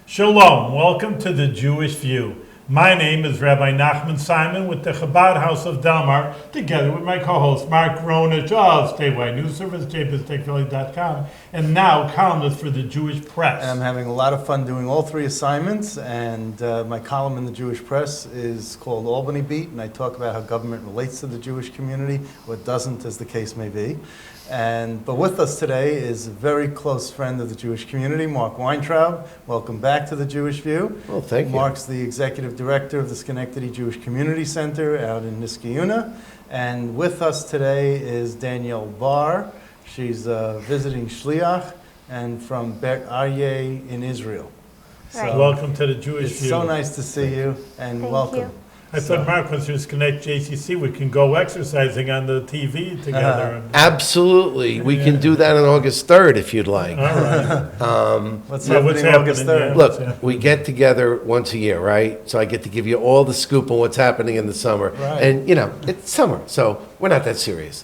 Shalom, welcome to the Jewish View. My name is Rabbi Nachman Simon with the Chabad House of Delmar, together with my co-host Mark Ronich of Statewide News Service, jbiztechvalley.com, and now columnist for the Jewish Press. And I'm having a lot of fun doing all three assignments, and my column in the Jewish Press is called Albany Beat, and I talk about how government relates to the Jewish community, or doesn't, as the case may be. But with us today is a very close friend of the Jewish community, Mark Wientraub. Welcome back to the Jewish View. Well, thank you. Mark's the executive director of the Schenectady Jewish Community Center out in Niskayuna. And with us today is Danielle Bar. She's a visiting shliach and from Beit Arye in Israel. Right. So welcome to the Jewish It's View. so nice to see you, and Thank welcome. you. I thought Mark was just connect JCC. We can go exercising on the TV together. Absolutely. We can do that on August 3rd if you'd like. All right. What's Yeah, what's happening August happening, 3rd? yeah. Look, we get together once a year, right? So I get to give you all the scoop on what's happening in the summer. Right. And, you know, it's summer, so we're not that serious.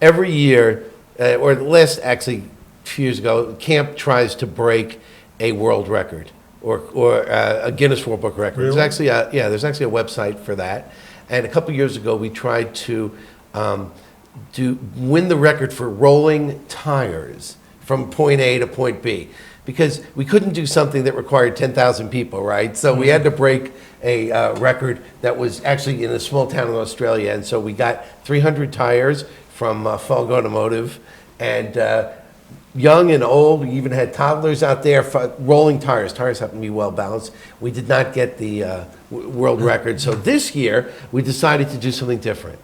Every year, or the last, actually, few years ago, camp tries to break a world record or a Guinness World Book record. Really? There's actually a website for that. And a couple years ago, we tried to win the record for rolling tires from point A to point B, because we couldn't do something that required 10,000 people, right? So we had to break a record that was actually in a small town in Australia. And so we got 300 tires from Falk Automotive, and young and old, we even had toddlers out there rolling tires. Tires happen to be well balanced. We did not get the world record. So this year, we decided to do something different.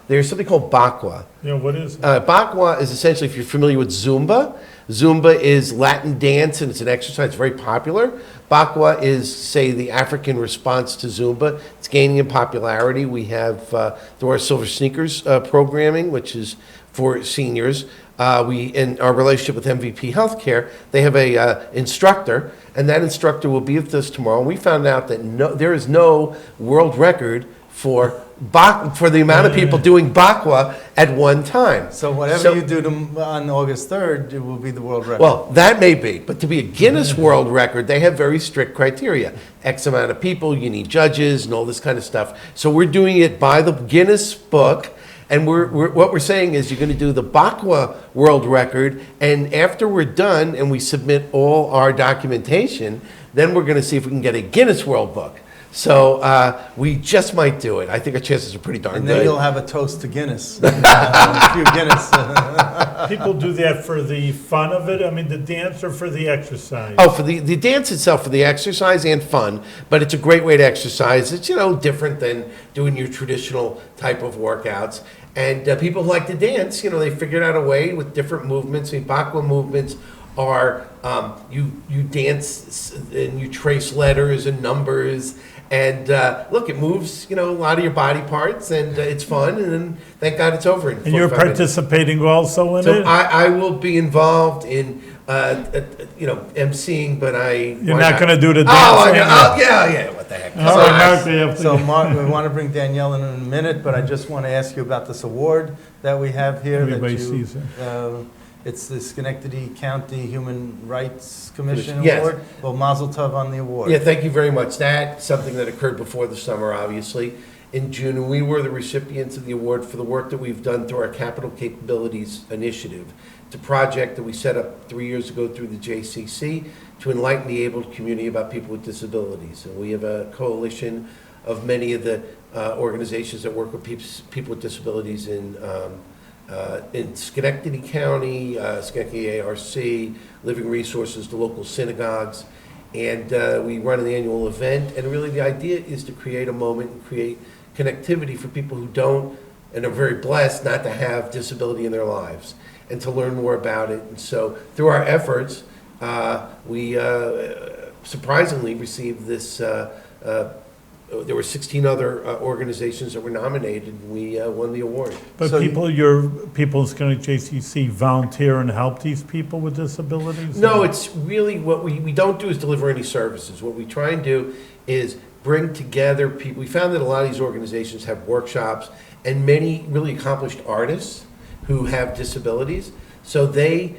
There's something called Bokwa. Yeah, what is it? Bokwa is essentially, if you're familiar with Zumba, Zumba is Latin dance and it's an exercise, it's very popular. Bokwa is, say, the African response to Zumba. It's gaining in popularity. We have through our Silver Sneakers programming, which is for seniors. In our relationship with MVP Healthcare, they have a instructor, and that instructor will be with us tomorrow. And we found out that there is no world record for the amount of people doing Bokwa at one time. So whatever you do on August 3rd, it will be the world record. Well, that may be, but to be a Guinness World Record, they have very strict criteria. X amount of people, you need judges and all this kind of stuff. So we're doing it by the Guinness book. And what we're saying is you're going to do the Bokwa World Record, and after we're done and we submit all our documentation, then we're going to see if we can get a Guinness World Book. So we just might do it. I think our chances are pretty darn good. And then you'll have a toast to Guinness. A few Guinness. People do that for the fun of it? I mean, the dance or for the exercise? Oh, for the dance itself, for the exercise and fun, but it's a great way to exercise. It's, different than doing your traditional type of workouts. And people who like to dance, they figured out a way with different movements. I mean, Bokwa movements are you dance and you trace letters and numbers. And look, it moves, a lot of your body parts, and it's fun. And then, thank God it's over. And you're participating also in it? So I will be involved in, emceeing, but You're not going to do the dance? Yeah. What the heck? Mark, we want to bring Danielle in a minute, but I just want to ask you about this award that we have here. Everybody sees it. It's the Schenectady County Human Rights Commission Yes. Award. Well, Mazel Tov on the award. Yeah, thank you very much. That's something that occurred before the summer, obviously, in June, and we were the recipients of the award for the work that we've done through our Capital Capabilities Initiative. It's a project that we set up 3 years ago through the JCC to enlighten the abled community about people with disabilities. And we have a coalition of many of the organizations that work with people with disabilities in Schenectady County, Schenectady ARC, Living Resources, the local synagogues, and we run an annual event. And really the idea is to create a moment and create connectivity for people who don't and are very blessed not to have disability in their lives, and to learn more about it. And so through our efforts, we surprisingly received this. There were 16 other organizations that were nominated, and we won the award. But So people in Schenectady JCC volunteer and help these people with disabilities? No, it's really what we don't do is deliver any services. What we try and do is bring together people. We found that a lot of these organizations have workshops, and many really accomplished artists who have disabilities. So they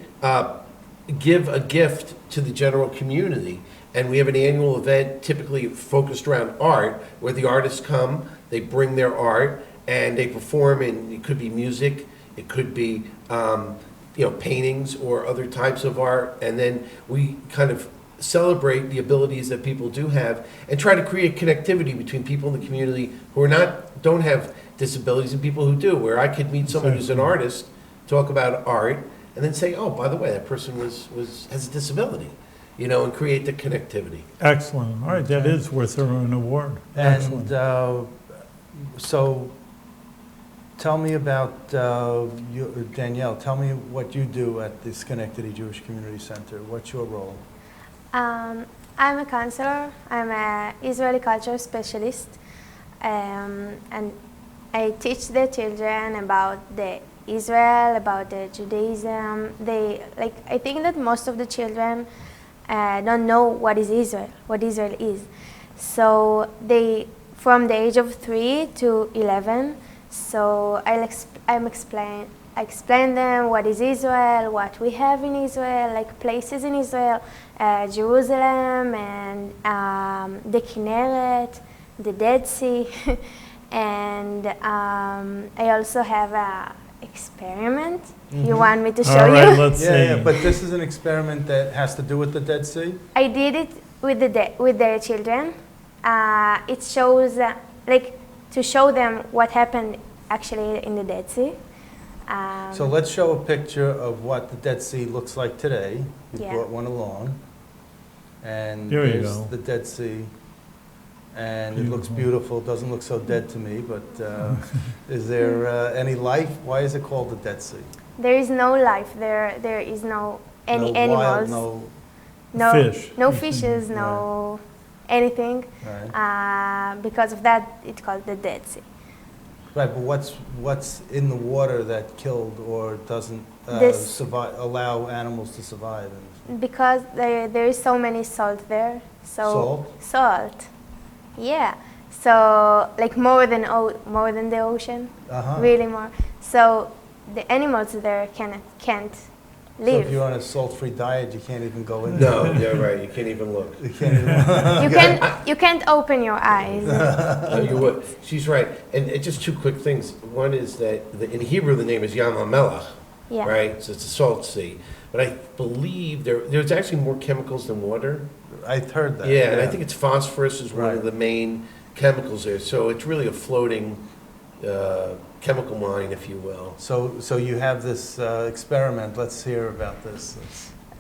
give a gift to the general community. And we have an annual event typically focused around art, where the artists come, they bring their art, and they perform, and it could be music, it could be, paintings or other types of art, and then we kind of celebrate the abilities that people do have and try to create connectivity between people in the community who don't have disabilities and people who do, where I could meet someone who's an artist, talk about art, and then say, oh, by the way, that person has a disability, and create the connectivity. Excellent. All right, that is worth an award. Excellent. And so tell me about, Danielle, tell me what you do at the Schenectady Jewish Community Center. What's your role? I'm a counselor. I'm an Israeli culture specialist, and I teach the children about the Israel, about the Judaism. I think that most of the children don't know what is Israel is. So from the age of 3 to 11, so I explain them what is Israel, what we have in Israel, like places in Israel, Jerusalem, and the Kinneret, the Dead Sea, and I also have a experiment. You want me to show All right, you? let's see. Yeah, but this is an experiment that has to do with the Dead Sea? I did it with the children. It shows to show them what happened actually in the Dead Sea. So let's show a picture of what the Dead Sea looks like today. You Yeah. brought one along. And There you there's go. the Dead Sea. And it looks beautiful. Doesn't look so dead to me, but is there any life? Why is it called the Dead Sea? There is no life. There is no any no animals. Wild, No Fish. No fishes. No anything. right. Because of that, it's called the Dead Sea. Right, but what's in the water that killed or doesn't allow animals to survive? Because there is so many salt there. So salt. Yeah. So more than the ocean. Really more. So the animals there can't live. So if you're on a salt-free diet, you can't even go in. No, you're right. You can't even look. You can't even. You can't open your eyes. No, you would. She's right. And just two quick things. One is that in Hebrew the name is Yam HaMelach, Yeah. right? So it's a salt sea. But I believe there's actually more chemicals than water. I've heard that. Yeah, and I think it's phosphorus is one Right. of the main chemicals there. So it's really a floating chemical mine, if you will. So you have this experiment. Let's hear about this.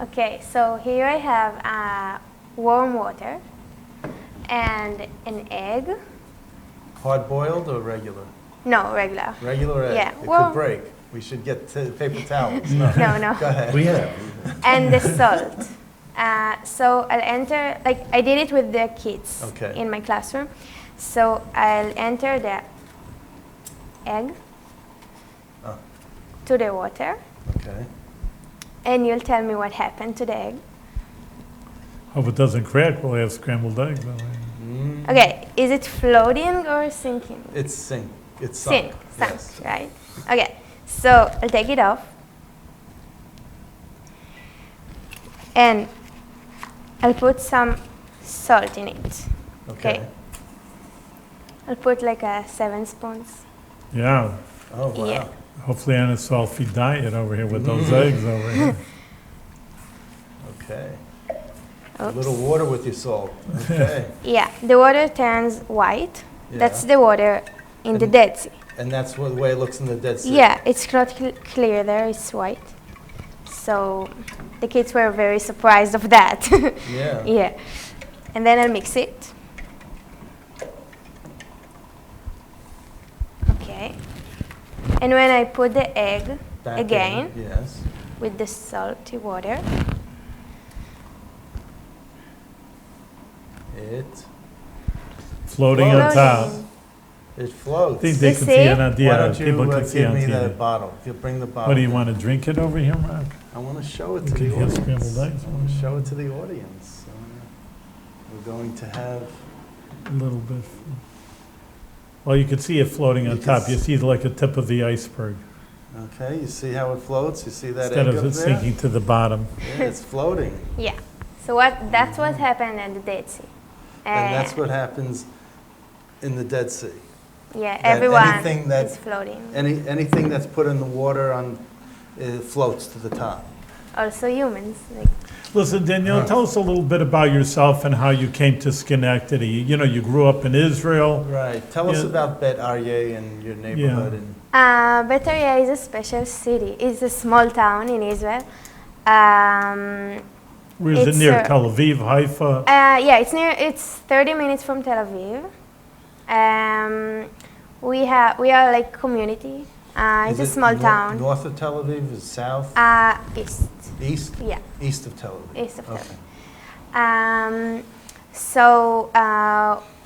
Okay, so here I have warm water and an egg. Hard-boiled or regular? No, regular. Regular egg. Yeah, It well- could break. We should get paper towels. No. Go ahead. We have. And the salt. So I'll enter, I did it with the kids Okay. in my classroom. So I'll enter the egg Oh. to the water, Okay. and you'll tell me what happened to the egg. Hope it doesn't crack. We'll have scrambled eggs. Okay, is it floating or sinking? It's sink. It's sunk. Sunk, Yes. right? Okay, so I'll take it off. And I'll put some salt in it. Okay. I'll put 7 spoons. Yeah. Oh, wow. Yeah. Hopefully on a salt-free diet over here with those eggs over here. Okay. A Oops. little water with your salt. Okay. Yeah, the water turns white. Yeah. That's the water in the Dead Sea. And that's the way it looks in the Dead Sea. Yeah, it's not clear there, it's white. So the kids were very surprised of that. Yeah. Yeah. And then I'll mix it. Okay. And when I put the egg Back again in. Yes. with the salty water, It Floating on top. Floating. it floats. I think they You can see? see it on, Why yeah, don't people you can see give on me TV. that bottle? You bring the bottle. What do you want to drink it over here, Mark? I want to show it We to can the have audience. scrambled eggs. I want to show it to the audience. We're going to have. A little bit. Well, you can see it floating on You can top. You see like the tip of the iceberg. Okay, you see how it floats? You see that Instead egg of up it there? sinking to the bottom. Yeah, it's floating. Yeah. So that's what happened at the Dead Sea. And that's what happens in the Dead Sea. Yeah, that everyone anything that- is floating. Anything that's put in the water it floats to the top. Also humans. Like, Listen, Danielle, tell us a little bit about yourself and how you came to Schenectady. You know, you grew up in Israel. Right. Tell us Yeah. about Beit Arye and your neighborhood. Beit Arye is a special city. It's a small town in Israel. Where is it It's, near? Tel Aviv, Haifa? Yeah, it's 30 minutes from Tel Aviv. We are like community. It's a small town. North of Tel Aviv is south? East. East? Yeah, East of Tel Aviv. east of Tel Okay.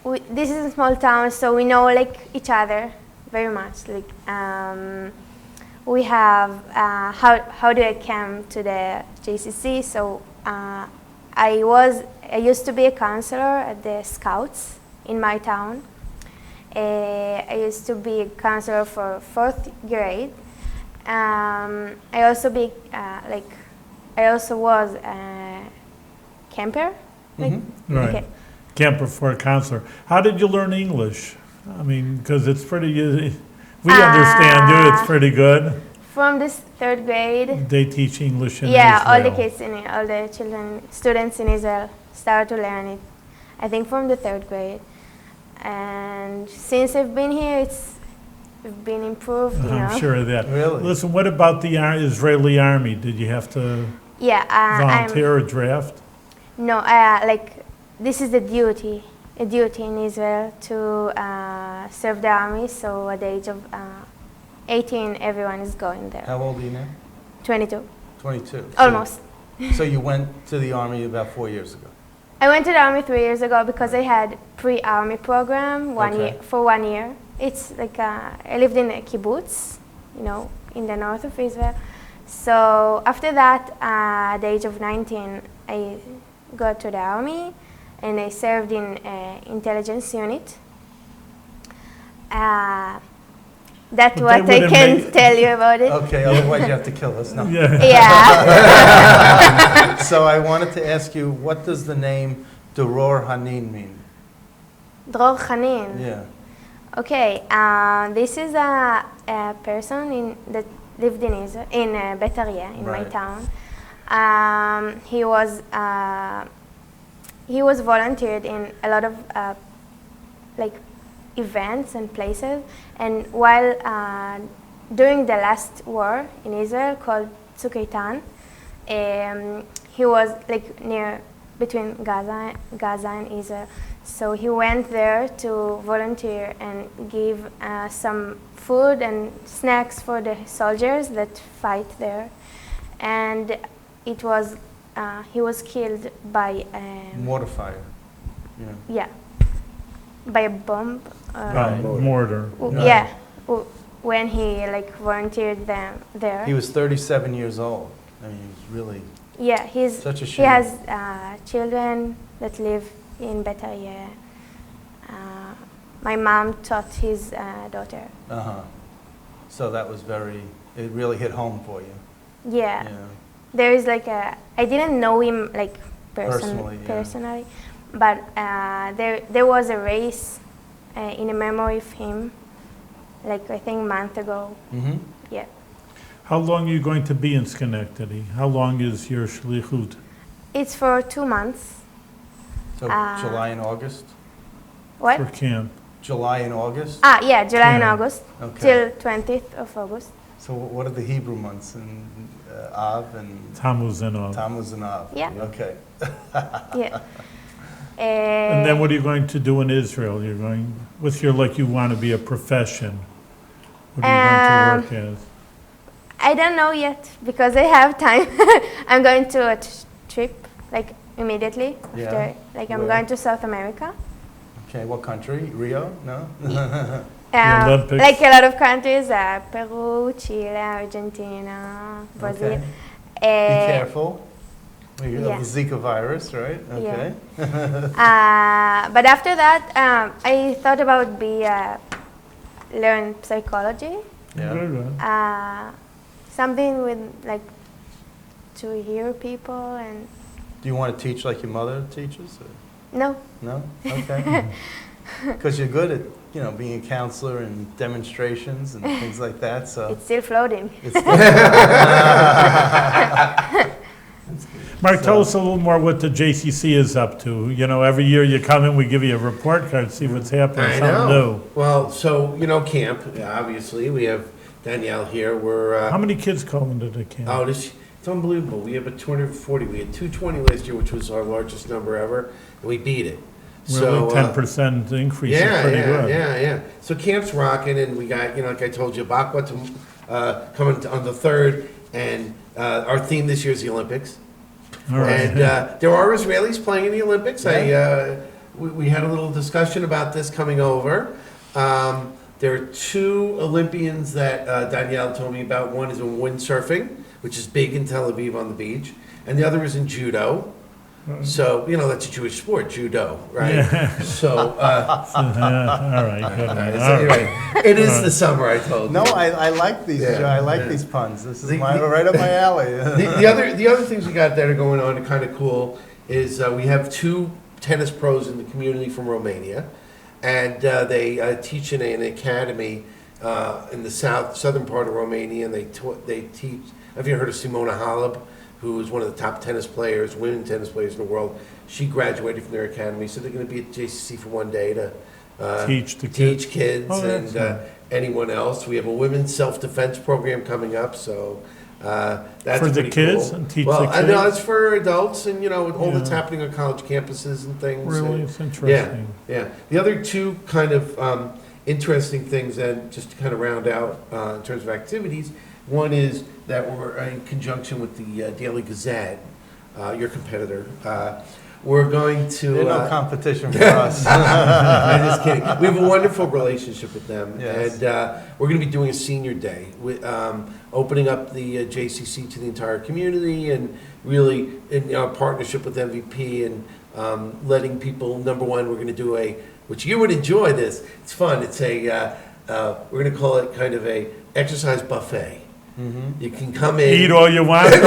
Aviv. This is a small town, so we know like each other very much. Like we have how do I come to the JCC? So I used to be a counselor at the Scouts in my town. I used to be a counselor for 4th grade. I also was a camper. Like, Right. okay. Camper for a counselor. How did you learn English? I mean, because it's pretty easy. We understand you, it's pretty good. From this 3rd grade, They teach English in yeah, Israel. all the kids all the students in Israel start to learn it. I think from the 3rd grade, and since I've been here, it's been improved. You know. I'm sure of that. Really? Listen, what about the Israeli army? Did you have to Yeah, volunteer or draft? No, like this is a duty in Israel to serve the army. So at the age of 18, everyone is going there. How old are you now? 22, 22. almost. So you went to the army about 4 years ago? I went to the army 3 years ago because I had pre-army program Okay. for 1 year. It's like I lived in a kibbutz, you know, in the north of Israel. So after that, at the age of 19, I got to the army and I served in intelligence unit. That's But what they I wouldn't can make- tell you about it. Okay, otherwise you have to kill us. No. Yeah. Yeah. So I wanted to ask you, what does the name Doror Hanin mean? Dror Hanin. Yeah. Okay, this is a person that lived in Israel, in Beit Arye, in my Right. town. He was volunteered in a lot of like events and places, and while during the last war in Israel called Tzuk Eitan, he was like near between Gaza and Israel. So he went there to volunteer and give some food and snacks for the soldiers that fight there. And it was he was killed by Mortar fire. Yeah. by a bomb. Mortar. Yeah, when he like volunteered them there. He was 37 years old. I mean, he was really Yeah, such a he shame. has children that live in Beit Arye. My mom taught his daughter. Uh-huh. So that was it really hit home for you. Yeah. Yeah. There is like I didn't know him like Personally, yeah. personally, but there was a race in a memory of him, like I think a month ago. Mm-hmm. Yeah. How long are you going to be in Schenectady? How long is your shlichut? It's for 2 months. So July and August? What? For camp? July and August? Yeah, July and Yeah. August Okay. till 20th of August. So what are the Hebrew months? And Av and Tammuz and all. Tammuz and Av? Yeah. Okay. Yeah. And then what are you going to do in Israel? You're going, what's your, like, you want to be a profession? What are you going to work as? I don't know yet because I have time. I'm going to a trip like immediately Yeah. after. Like I'm Where? going to South America. Okay, what country? Rio? No? Olympics. Like a lot of countries, Peru, Chile, Argentina, Brazil. Okay. Be careful. You yeah. have the Zika virus, right? Okay. But after that, I thought about learn psychology. Yeah. Very good. Something with like to hear people and Do you want to teach like your mother teaches? Or? no. No? Okay. Because you're good at, you know, being a counselor and demonstrations and things like that, so. It's still floating. Mark, tell us a little more what the JCC is up to. You know, every year you come in, we give you a report card, see what's happening, I something know. new. Well, so, you know, camp, obviously, we have Danielle here, we're, How many kids call into the camp? oh, it's unbelievable. We have a 240. We had 220 last year, which was our largest number ever, and we beat it. Really, 10% increase is Yeah, pretty yeah, good. yeah. So camp's rocking, and we got, you know, like I told you, Bokwa coming on the 3rd, and our theme this year is the Olympics. All right. And there are Israelis playing in the Olympics. We had a little discussion about this coming over. There are 2 Olympians that Danielle told me about. One is in windsurfing, which is big in Tel Aviv on the beach, and the other is in judo. So, you know, that's a Jewish sport, judo, right? Yeah. So, All right, good. so All right. anyway, it is the summer, I told you. No, I like these, Yeah, Joe. I like yeah. these puns. This is The- right up my alley. The other things we got that are going on and kind of cool is we have 2 tennis pros in the community from Romania, and they teach in an academy in the southern part of Romania, and they teach. Have you heard of Simona Halep, who is one of the top tennis players, women tennis players in the world? She graduated from their academy, so they're going to be at JCC for one day to Teach the kids. teach kids Oh, and that's nice. anyone else. We have a women's self-defense program coming up, so that's For the pretty kids cool. and teach well, the I know kids? it's for adults, and you know, with all that's Yeah. happening on college campuses and things. Really, and- it's interesting. yeah. The other 2 kind of interesting things, and just to kind of round out in terms of activities, one is that we're in conjunction with the Daily Gazette, your competitor. We're going to. They're no competition for us. I'm just kidding. We have a wonderful relationship with them, Yes. and we're going to be doing a senior day, with, opening up the JCC to the entire community, and really in our partnership with MVP, and letting people. Number one, we're going to do which you would enjoy this. It's fun. It's we're going to call it kind of a exercise buffet. You can come in. Eat all you want? Or-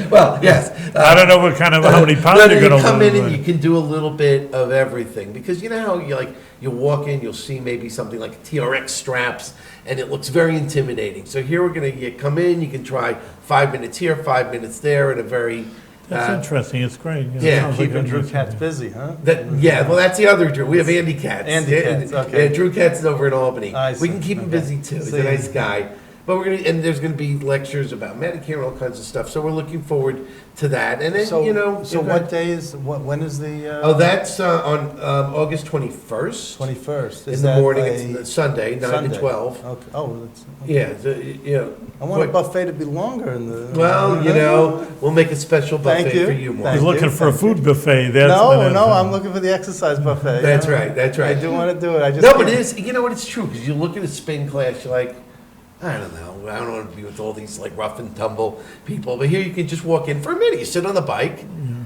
Well, yes. I don't know what kind of, how many pounds No, you're you gonna come in and lose. you can do a little bit of everything, because you know how you walk in, you'll see maybe something like TRX straps, and it looks very intimidating. So here you come in, you can try 5 minutes here, 5 minutes there, in a very That's interesting, it's great. yeah, sounds like Keeping a Drew good Katz idea. busy, huh? well, that's the other Drew. We have Andy Katz. Andy Katz, okay. Yeah, Drew Katz is over in Albany. I We see, can keep him okay. busy too. He's See. a nice guy. But there's gonna be lectures about Medicare and all kinds of stuff. So we're looking forward to that. And then So, you know, so what day is, when is the? Oh, that's on August 21st. 21st. In the morning, it's Sunday, 9 to Sunday? 12. Okay. Oh, that's. Yeah, I want a buffet to be longer in the. Well, you know, we'll make a special Thank buffet you. for you, Mark. Thank He's looking you, for a thank you. food buffet, that's what it is. No, I'm looking for the exercise buffet. That's right, that's right. I do want to do it. I just. No, but can't- it is, you know what, it's true, because you look at a spin class, you're like, I don't know, I don't want to be with all these like rough and tumble people, but here you can just walk in for a minute, you sit on the bike,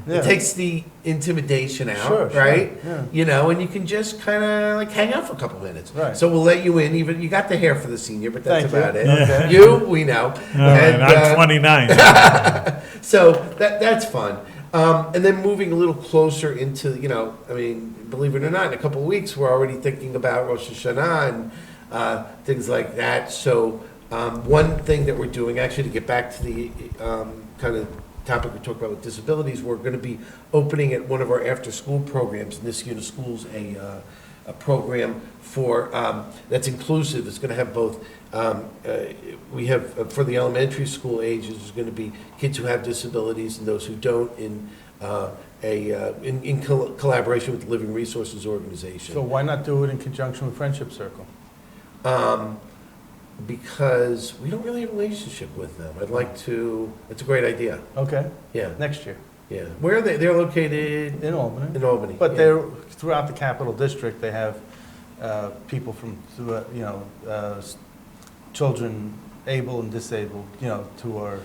Yeah. it takes the intimidation out, Sure, sure, right? yeah. You know, and you can just kind of like hang out for a couple minutes. Right. So we'll let you in, even, you got the hair for the senior, but that's Thank you. about it. Okay. You, we know. All right, I'm 29. So that's fun. And then moving a little closer into, you know, I mean, believe it or not, in a couple of weeks, we're already thinking about Rosh Hashanah and things like that. So one thing that we're doing, actually, to get back to the kind of topic we talked about with disabilities, we're going to be opening at one of our after-school programs, and this unit schools a program for that's inclusive. It's going to have both. We have for the elementary school ages, there's going to be kids who have disabilities and those who don't in collaboration with the Living Resources Organization. So why not do it in conjunction with Friendship Circle? Because we don't really have a relationship with them. I'd like to. It's a great idea. Okay, Yeah, next year yeah. Where are they? They're located in Albany. in Albany. But yeah. they're throughout the Capital District. They have people from children able and disabled, who are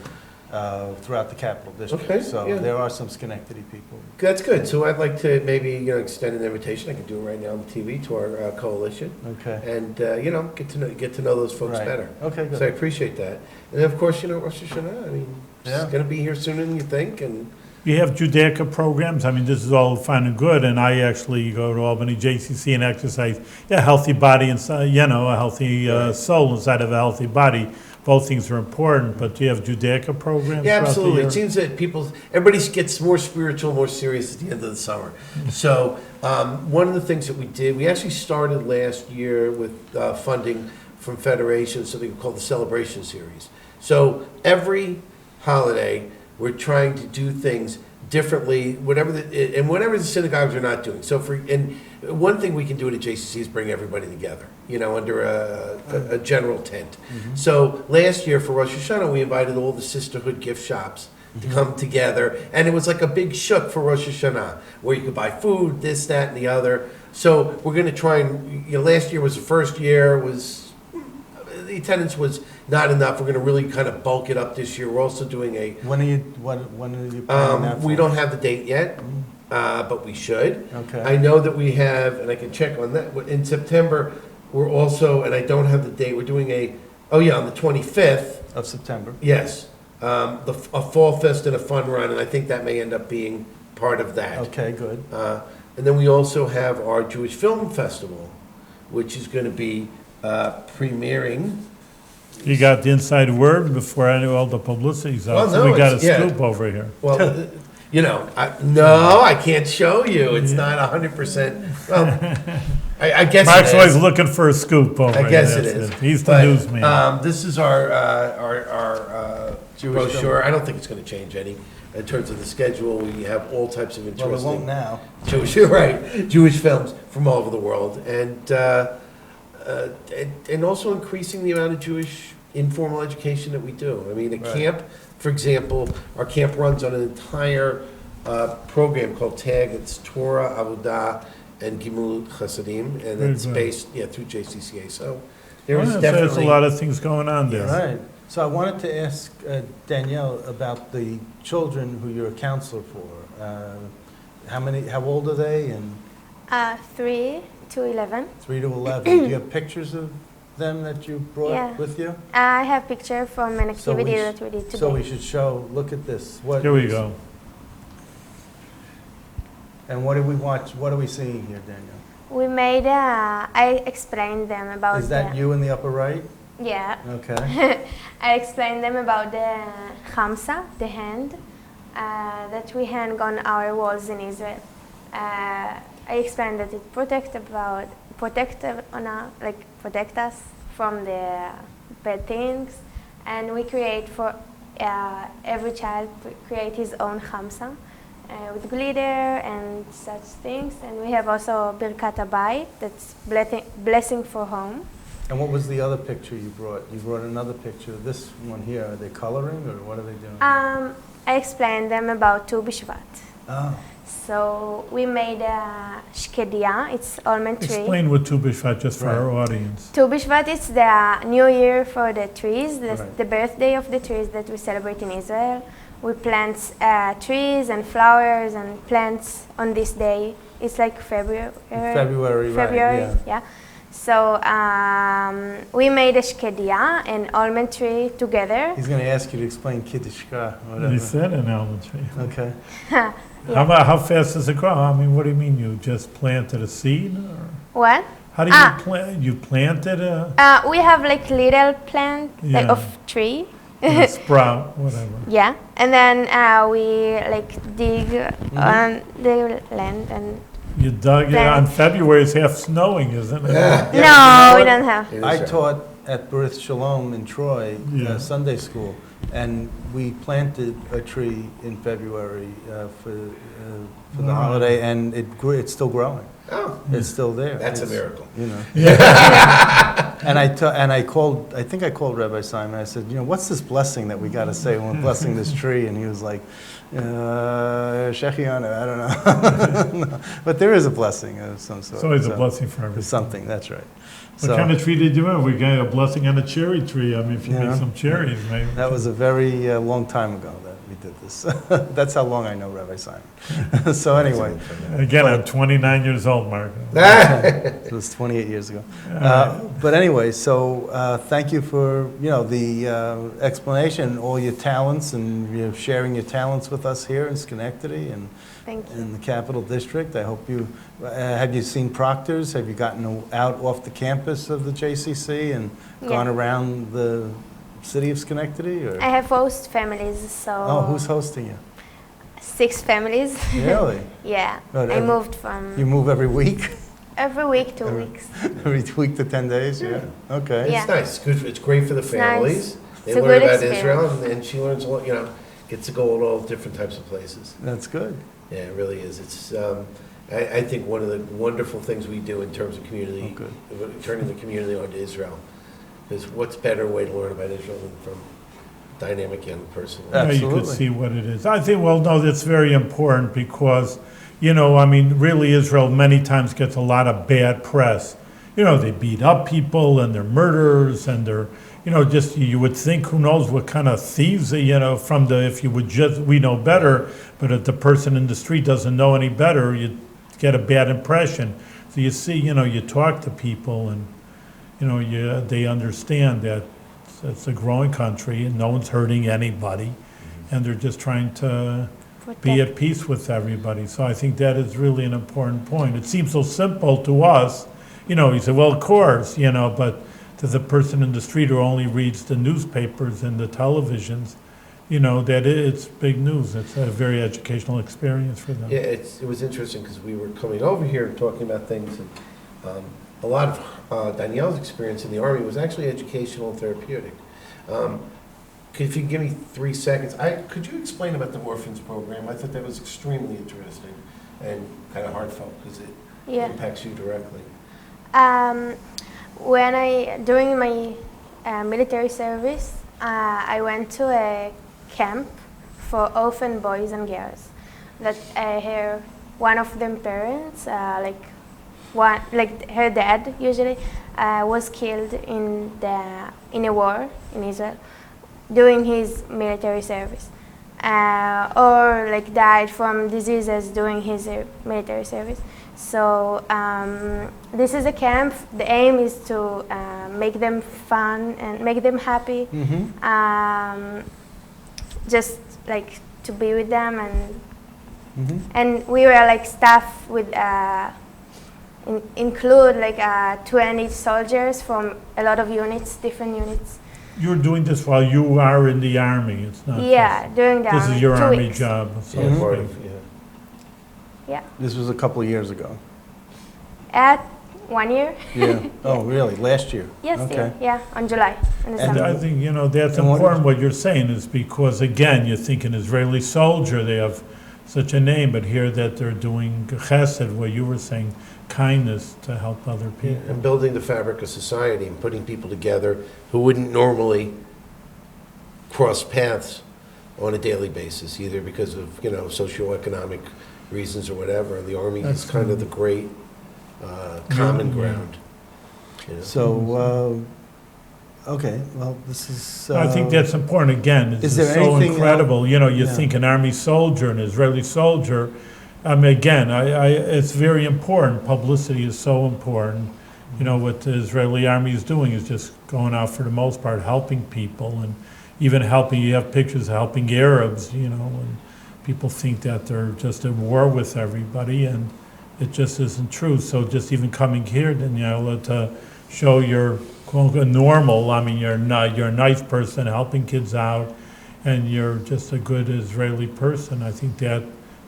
throughout the Capital District. Okay, So yeah. there are some Schenectady people. That's good. So I'd like to maybe, extend an invitation. I can do it right now on the TV to our coalition. Okay. And, get to know those folks Right. better. Okay, So I good. appreciate that. And then, of course, Rosh Hashanah, I mean, it's Yeah. going to be here sooner than you think, and You have Judaica programs. I mean, this is all fine and good, and I actually go to Albany JCC and exercise. Yeah, healthy body inside, a healthy soul inside of a healthy body. Both things are important, but do you have Judaica programs? yeah, throughout the absolutely. year? It seems that everybody gets more spiritual, more serious at the end of the summer. So one of the things that we did, we actually started last year with funding from Federation, something called the Celebration Series. So every holiday, we're trying to do things differently, whatever the synagogues are not doing. So and one thing we can do at a JCC is bring everybody together, under a general tent. So last year for Rosh Hashanah, we invited all the sisterhood gift shops to come together, and it was like a big shuk for Rosh Hashanah, where you could buy food, this, that, and the other. So we're going to try and, last year was the first year, the attendance was not enough. We're going to really kind of bulk it up this year. We're also doing When are you planning that for? we don't have the date yet, but we should. Okay. I know that we have, and I can check on that, in September, we're also, and I don't have the date, we're doing on the 25th, Of September. yes, a fall fest and a fun run, and I think that may end up being part of that. Okay, good. And then we also have our Jewish Film Festival, which is going to be premiering. You got the inside word before I knew all the publicity's out, Well, so no, we got a it's- yeah. scoop over here. Well, no, I can't show you. It's not 100%. Well, I guess Mark's it always is. looking for a scoop over here. I guess it That's is. He's the But, newsman. This is our Jewish brochure. I don't think it's going to change any in terms of the schedule. We have all types of Well, interesting it won't now. Jewish films from all over the world, and also increasing the amount of Jewish informal education that we do. I mean, a Right. camp, for example, our camp runs on an entire program called TAG. It's Torah, Avodah, and Gimul Chasadim, and Very it's good. based through JCCA. So there Well, is so definitely there's a lot of things going on there. Right. So I wanted to ask Danielle about the children who you're a counselor for. How old are they? And 3 to 11. 3 to 11. Do you have pictures of them that you brought Yeah. with you? I have picture from an So we activity sh- that we did today. So we should show, look at this. Here we go. And what did we watch? What are we seeing here, Danielle? We made I explained them about Is that you in the upper right? Yeah. Okay. I explained them about the Hamsa, the hand, that we hang on our walls in Israel. I explained that it protect us from the bad things, and we create for every child create his own Hamsa with glitter and such things. And we have also Birkat Beit, that's blessing for home. And what was the other picture you brought? You brought another picture. This one here, are they coloring or what are they doing? I explained them about Tu B'Shvat. Oh. So we made a shkedia, it's almond tree. Explain what Tu B'Shvat just for Right. our audience. Tu B'Shvat is the new year for the trees, Right. the birthday of the trees that we celebrate in Israel. We plant trees and flowers and plants on this day. It's like February. February, right, yeah. So we made a shkedia and almond tree together. He's going to ask you to explain Kiddishka, whatever. He said an almond tree. Okay. How fast does it grow? I mean, what do you mean? You just planted a seed? Or What? how do you plant? You planted a We have like little plant Yeah. of tree. sprout, whatever. Yeah, and then we like dig on the land and You dug it Plant. on February. It's half snowing, isn't it? Yeah, no, you we know don't have. It is I right. taught at Berith Shalom in Troy, Yeah. Sunday school, and we planted a tree in February for the Wow. holiday, and it's still growing. Oh, It's still there. that's a It's, miracle. You know. And I called. I think I called Rabbi Simon. I said, what's this blessing that we got to say when we're blessing this tree? And he was like, Shechiana, I don't know. No. But there is a blessing of some sort. It's always a So, blessing for There's everything. something. That's right. What kind of tree did you have? We got a blessing on a cherry tree. I mean, if you Yeah. make some cherries, maybe. That was a very long time ago that we did this. That's how long I know Rabbi Simon. So anyway, Again, I'm 29 years old, Mark. it was 28 years ago. But anyway, so thank you for, the explanation, all your talents, and sharing your talents with us here in Schenectady and Thank you. in the Capital District. I hope you, have you seen proctors? Have you gotten out off the campus of the JCC and gone Yeah. around the city of Schenectady? Or? I have host families, so Oh, who's hosting you? 6 families. Really? Yeah, But I moved You from move every week? every week, 2 Every- weeks. Every week to 10 days? Yeah. Okay. Yeah. It's nice. Good. It's great for the It's families. nice. They It's a learn good about experience. Israel, and she learns a lot. Gets to go to all different types of places. That's good. Yeah, it really is. It's. I think one of the wonderful things we do in terms of community, Oh, good. turning the community on to Israel, is what's better way to learn about Israel than from a dynamic young person. Yeah, you could Absolutely. see what it is. I think, well, no, that's very important because, really Israel many times gets a lot of bad press. They beat up people and they're murderers and they're, you would think, who knows what kind of thieves, if you would just, we know better, but if the person in the street doesn't know any better, you get a bad impression. So you see, you talk to people and, they understand that it's a growing country and no one's hurting anybody, and they're just trying to be at peace with everybody. So I think that is really an important point. It seems so simple to us, you say, well, of course, but to the person in the street who only reads the newspapers and the televisions, that it's big news. It's a very educational experience for them. Yeah, it was interesting because we were coming over here talking about things, and a lot of Danielle's experience in the Army was actually educational and therapeutic. If you give me 3 seconds, could you explain about the orphans program? I thought that was extremely interesting and kind of heartfelt because it Yeah. impacts you directly. During my military service, I went to a camp for orphan boys and girls. That her one of them parents, her dad usually, was killed in a war in Israel during his military service, or died from diseases during his military service. So this is a camp. The aim is to make them fun and make them happy. Just to be with them, and we were staff with include 20 soldiers from a lot of units, different units. You're doing this while you are in the Army. It's not Yeah, during the this army, is your 2 Army weeks. job. So Yeah, to part speak. of, Yeah, This was a couple of years ago. at 1 year. Yeah. Oh, really? Last year? Yes, Okay. yeah, on July, in the And And summer. I think, that's And what- important what you're saying is because, again, you think an Israeli soldier, they have such a name, but here that they're doing chesed, what you were saying, kindness to help other people. and building the fabric of society and putting people together who wouldn't normally cross paths on a daily basis, either because of, socioeconomic reasons or whatever. The Army That's is kind of the great common Yeah. ground. So, okay, well, this is... I think that's important, again, is it's there so anything incredible, you Yeah. think an Army soldier, an Israeli soldier, again, it's very important, publicity is so important. What the Israeli Army is doing is just going out for the most part, helping people, and even helping, you have pictures of helping Arabs, and people think that they're just at war with everybody, and it just isn't true. So just even coming here, Daniela, to show you're quote unquote normal, you're a nice person, helping kids out, and you're just a good Israeli person. I think that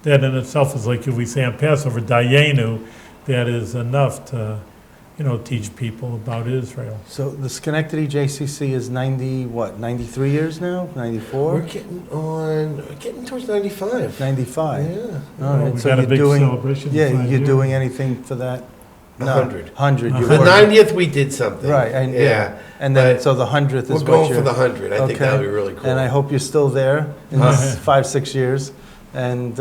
in itself is like if we say on Passover, Dayenu, that is enough to, teach people about Israel. So the Schenectady JCC is 93 years now? 94? We're getting towards 95. 95? Yeah. All Well, right, we so got a you're big doing... celebration. Yeah, for 5 you're years. doing anything for that? 100. 100. The you're The working- 90th, we did something. Right, and Yeah. and then, but so the 100th is We're what going you're... for the 100. I think that would be really cool. And I hope you're still there in this 5-6 years, and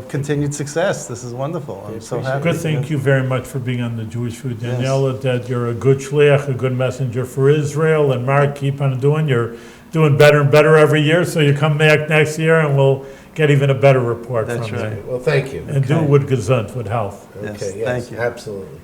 continued success. This is wonderful. I'm so appreciate happy. Good, thank you very much for being on the Jewish Food. Yes. Daniela, that you're a good shliach, a good messenger for Israel, and Mark, keep on doing your doing better and better every year, so you come back next year and we'll get even a better report from That's you. right. Well, thank you. And do it with gesund, with health. Yes, Okay, yes, thank you. absolutely.